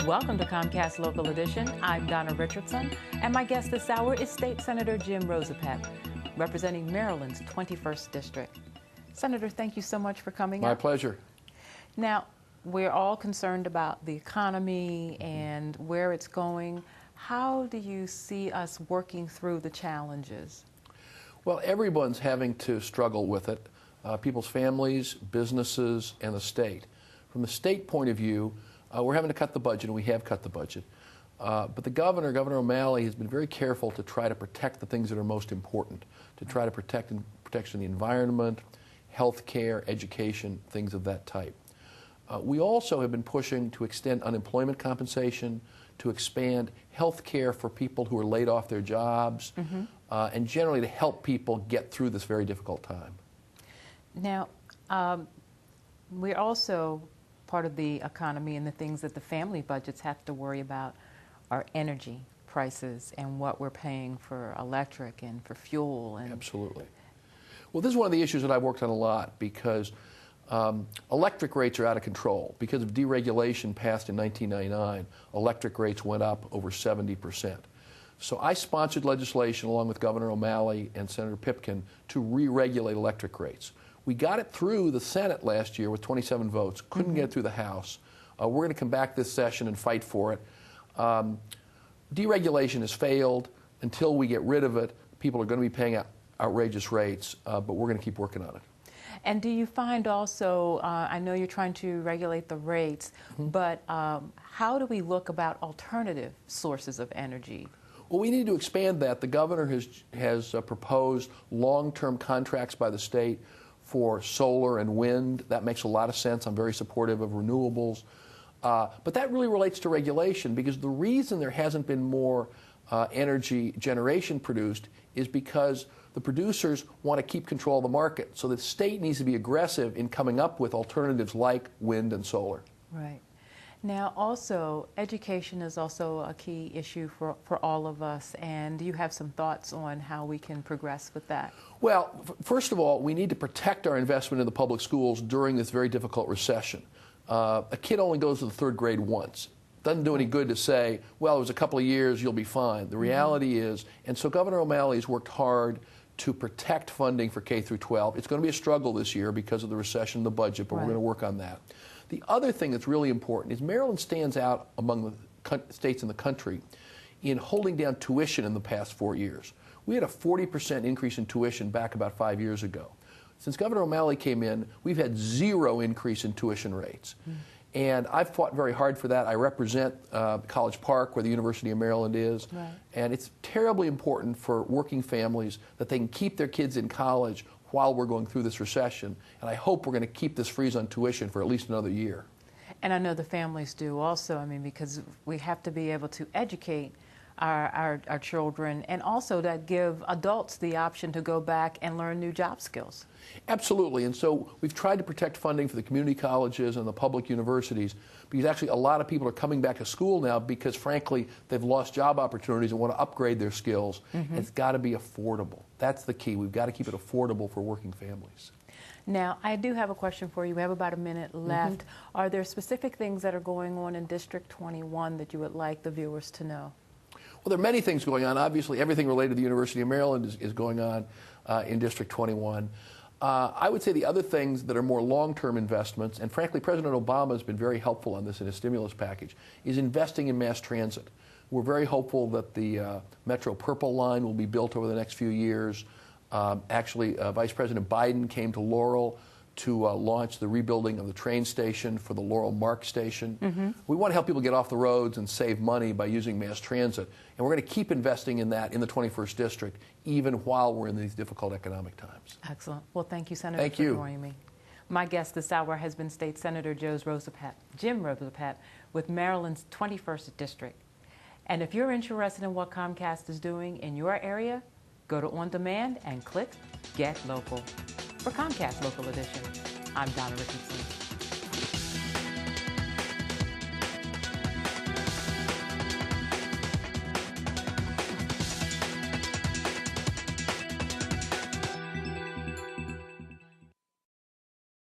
Welcome to Comcast Local Edition. I'm Donna Richardson, and my guest this hour is State Senator Jim Rosapepe, representing Maryland's 21st District. Senator, thank you so much for coming My up. pleasure. Now, we're all concerned about the economy and where it's going. How do you see us working through the challenges? Well, everyone's having to struggle with it, people's families, businesses, and the state. From the state point of view, we're having to cut the budget, and we have cut the budget. But the Governor O'Malley, has been very careful to try to protect the things that are most important, to try to protect protection of the environment, health care, education, things of that type. We also have been pushing to extend unemployment compensation, to expand health care for people who are laid off their jobs, and generally to help people get through this very difficult time. Now, we're also part of the economy, and the things that the family budgets have to worry about are energy prices and what we're paying for electric and for fuel. And absolutely. Well, this is one of the issues that I've worked on a lot, because electric rates are out of control. Because of deregulation passed in 1999, electric rates went up over 70%. So I sponsored legislation along with Governor O'Malley and Senator Pipkin to re-regulate electric rates. We got it through the Senate last year with 27 votes, couldn't get it through the House. We're going to come back this session and fight for it. Deregulation has failed. Until we get rid of it, people are going to be paying outrageous rates, but we're going to keep working on it. And do you find also, I know you're trying to regulate the rates, but how do we look about alternative sources of energy? Well, we need to expand that. The governor has proposed long-term contracts by the state for solar and wind. That makes a lot of sense. I'm very supportive of renewables. But that really relates to regulation, because the reason there hasn't been more energy generation produced is because the producers want to keep control of the market. So the state needs to be aggressive in coming up with alternatives like wind and solar. Right. Now, also, education is also a key issue for all of us, and do you have some thoughts on how we can progress with that? Well, first of all, we need to protect our investment in the public schools during this very difficult recession. A kid only goes to the third grade once. Doesn't do any good to say, well, it was a couple of years, you'll be fine. The reality is, and so Governor O'Malley has worked hard to protect funding for K through 12. It's going to be a struggle this year because of the recession and the budget, but we're going to work on that. The other thing that's really important is Maryland stands out among the states in the country in holding down tuition in the past 4 years. We had a 40% increase in tuition back about 5 years ago. Since Governor O'Malley came in, we've had zero increase in tuition rates. And I've fought very hard for that. I represent College Park, where the University of Maryland is. Right. And it's terribly important for working families that they can keep their kids in college while we're going through this recession. And I hope we're going to keep this freeze on tuition for at least another year. And I know the families do also, I mean, because we have to be able to educate our children, and also to give adults the option to go back and learn new job skills. Absolutely. And so we've tried to protect funding for the community colleges and the public universities, because actually a lot of people are coming back to school now because, frankly, they've lost job opportunities and want to upgrade their skills. And it's got to be affordable. That's the key. We've got to keep it affordable for working families. Now, I do have a question for you. We have about a minute left. Are there specific things that are going on in District 21 that you would like the viewers to know? Well, there are many things going on. Obviously, everything related to the University of Maryland is going on in District 21. I would say the other things that are more long-term investments, and frankly, President Obama has been very helpful on this in his stimulus package, is investing in mass transit. We're very hopeful that the Metro Purple line will be built over the next few years. Actually, Vice President Biden came to Laurel to launch the rebuilding of the train station for the Laurel Mark station. We want to help people get off the roads and save money by using mass transit. And we're going to keep investing in that in the 21st District, even while we're in these difficult economic times. Excellent. Well, thank you, Senator, for joining me. My guest this hour has been State Senator Jim Rosapepe, with Maryland's 21st District. And if you're interested in what Comcast is doing in your area, go to On Demand and click Get Local. For Comcast Local Edition, I'm Donna Richardson.